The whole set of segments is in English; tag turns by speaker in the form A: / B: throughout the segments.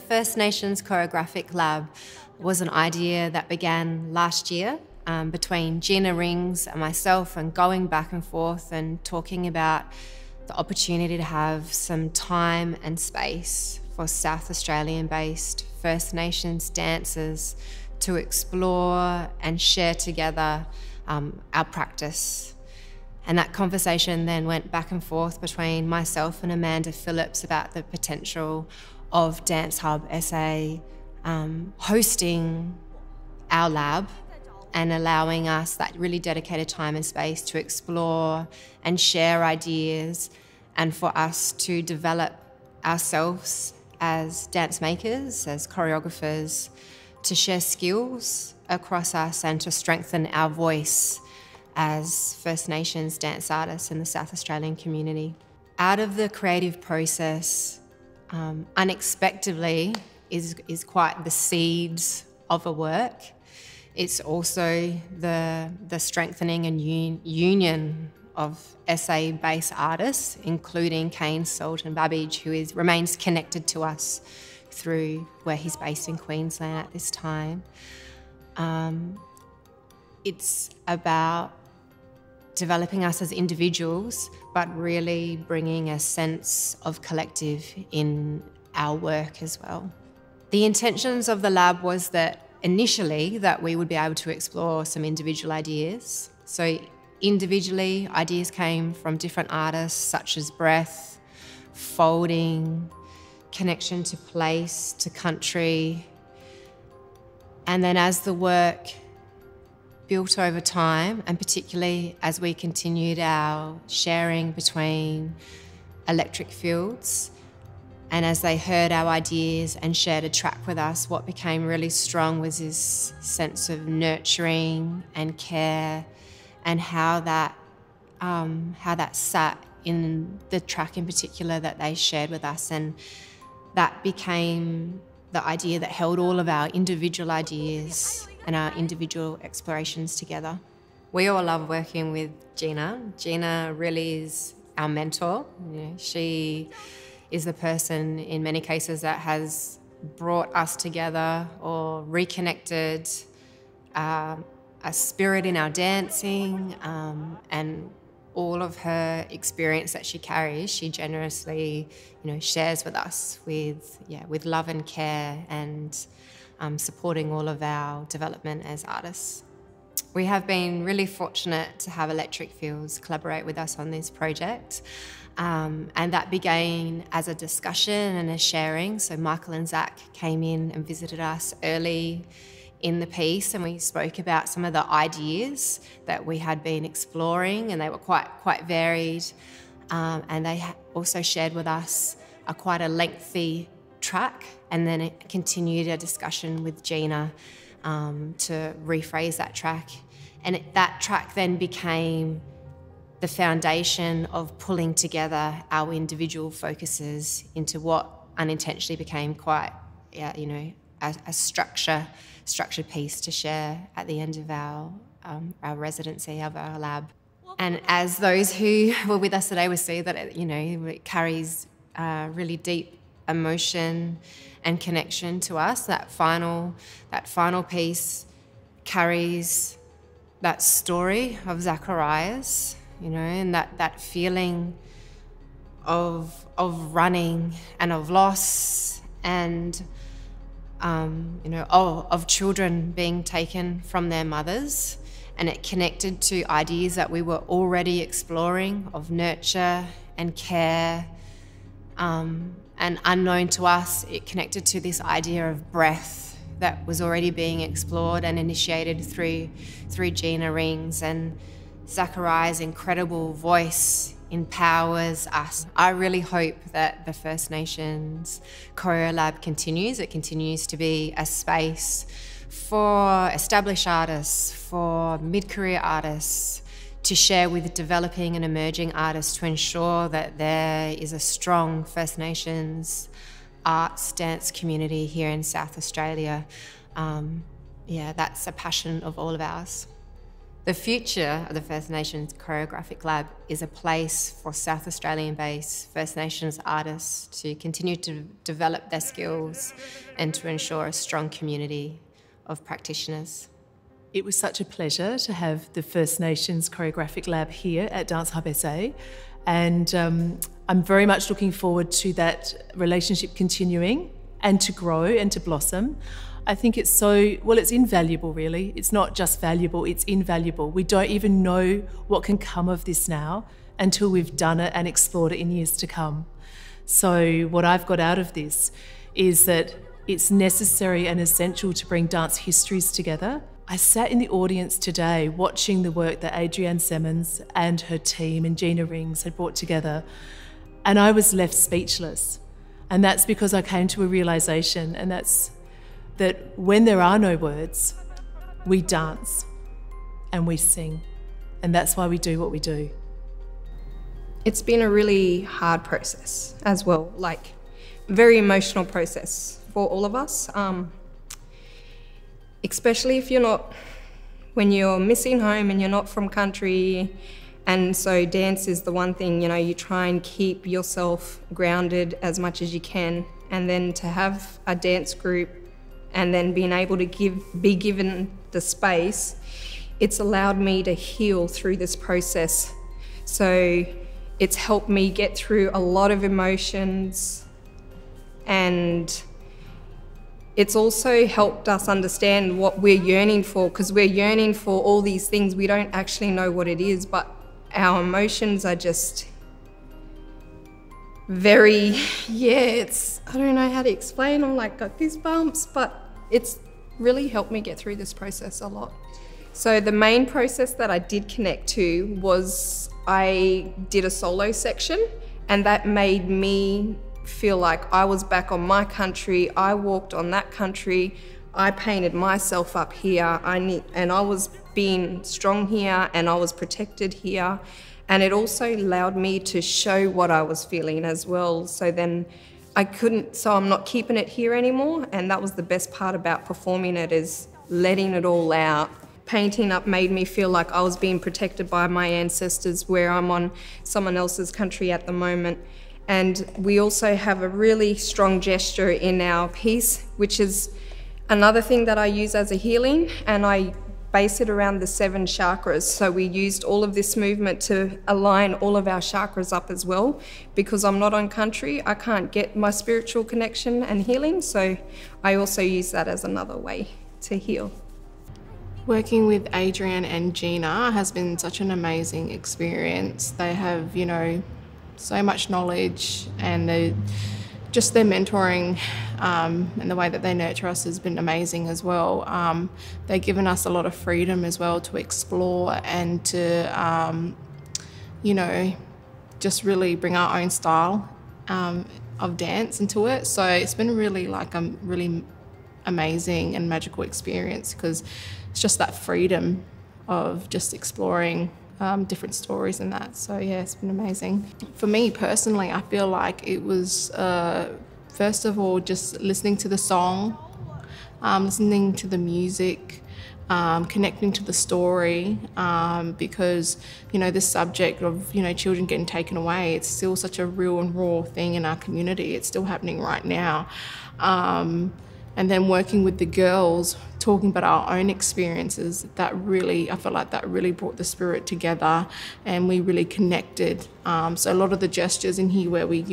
A: First Nations Choreographic Lab was an idea that began last year between Gina Rings and myself, and going back and forth and talking about the opportunity to have some time and space for South Australian-based First Nations dancers to explore and share together our practice. And that conversation then went back and forth between myself and Amanda Phillips about the potential of Dance Hub SA hosting our lab and allowing us that really dedicated time and space to explore and share ideas, and for us to develop ourselves as dance makers, as choreographers, to share skills across us and to strengthen our voice as First Nations dance artists in the South Australian community. Out of the creative process, unexpectedly, is quite the seeds of a work. It's also the strengthening and union of SA-based artists, including Kane Salt and Babbage, who remains connected to us through where he's based in Queensland at this time. It's about developing us as individuals, but really bringing a sense of collective in our work as well. The intentions of the lab was that initially that we would be able to explore some individual ideas. So individually, ideas came from different artists such as breath, folding, connection to place, to country. And then as the work built over time, and particularly as we continued our sharing between electric fields, and as they heard our ideas and shared a track with us, what became really strong was this sense of nurturing and care, and how that sat in the track in particular that they shared with us. And that became the idea that held all of our individual ideas and our individual explorations together. We all love working with Gina. Gina really is our mentor. You know, she is the person in many cases that has brought us together or reconnected a spirit in our dancing, and all of her experience that she carries, she generously, shares with us with love and care, and supporting all of our development as artists. We have been really fortunate to have Electric Fields collaborate with us on this project, and that began as a discussion and a sharing. So Michael and Zach came in and visited us early in the piece, and we spoke about some of the ideas that we had been exploring, and they were quite varied. And they also shared with us quite a lengthy track, and then it continued a discussion with Gina to rephrase that track. And that track then became the foundation of pulling together our individual focuses into what unintentionally became quite, a structured piece to share at the end of our residency of our lab. And as those who were with us today will see, that it carries really deep emotion and connection to us. That final piece carries that story of Zacharias, and that feeling of running and of loss, and of children being taken from their mothers. And it connected to ideas that we were already exploring of nurture and care. And unknown to us, it connected to this idea of breath that was already being explored and initiated through Gina Rings. And Zachariah's incredible voice empowers us. I really hope that the First Nations Choreo Lab continues. It continues to be a space for established artists, for mid-career artists, to share with developing and emerging artists, to ensure that there is a strong First Nations arts dance community here in South Australia. That's a passion of all of ours. The future of the First Nations Choreographic Lab is a place for South Australian-based First Nations artists to continue to develop their skills and to ensure a strong community of practitioners.
B: It was such a pleasure to have the First Nations Choreographic Lab here at Dance Hub SA, and I'm very much looking forward to that relationship continuing and to grow and to blossom. I think it's it's invaluable really. It's not just valuable, it's invaluable. We don't even know what can come of this now until we've done it and explored it in years to come. So what I've got out of this is that it's necessary and essential to bring dance histories together. I sat in the audience today watching the work that Adrianne Semmens and her team and Gina had brought together, and I was left speechless. And that's because I came to a realisation, and that's that when there are no words, we dance and we sing. And that's why we do what we do.
C: It's been a really hard process as well, like very emotional process for all of us. Especially if when you're missing home and you're not from country. And so dance is the one thing, you try and keep yourself grounded as much as you can. And then to have a dance group and then being able to be given the space, it's allowed me to heal through this process. So it's helped me get through a lot of emotions, and it's also helped us understand what we're yearning for, because we're yearning for all these things. We don't actually know what it is, but our emotions are just very, I don't know how to explain. I'm like, got goosebumps, but it's really helped me get through this process a lot. So the main process that I did connect to was I did a solo section, and that made me feel like I was back on my country. I walked on that country. I painted myself up here. And I was being strong here, and I was protected here. And it also allowed me to show what I was feeling as well. So then I'm not keeping it here anymore. And that was the best part about performing it, is letting it all out. Painting up made me feel like I was being protected by my ancestors, where I'm on someone else's country at the moment. And we also have a really strong gesture in our piece, which is another thing that I use as a healing, and I base it around the 7 chakras. So we used all of this movement to align all of our chakras up as well. Because I'm not on country, I can't get my spiritual connection and healing, so I also use that as another way to heal.
D: Working with Adrianne and Gina has been such an amazing experience. They have, so much knowledge, and their mentoring and the way that they nurture us has been amazing as well. They've given us a lot of freedom as well to explore and to, just really bring our own style of dance into it. So it's been really really amazing and magical experience, because it's just that freedom of just exploring different stories and that. So yeah, it's been amazing. For me personally, I feel like it was first of all just listening to the song, listening to the music, connecting to the story, because this subject of children getting taken away, it's still such a real and raw thing in our community. It's still happening right now. And then working with the girls, talking about our own experiences, I felt like that really brought the spirit together, and we really connected. So a lot of the gestures in here where we're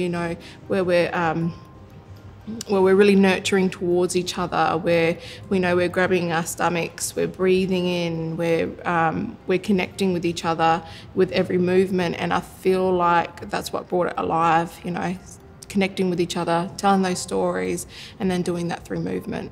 D: really nurturing towards each other, where we're grabbing our stomachs, we're breathing in, we're connecting with each other with every movement, and I feel like that's what brought it alive, connecting with each other, telling those stories, and then doing that through movement.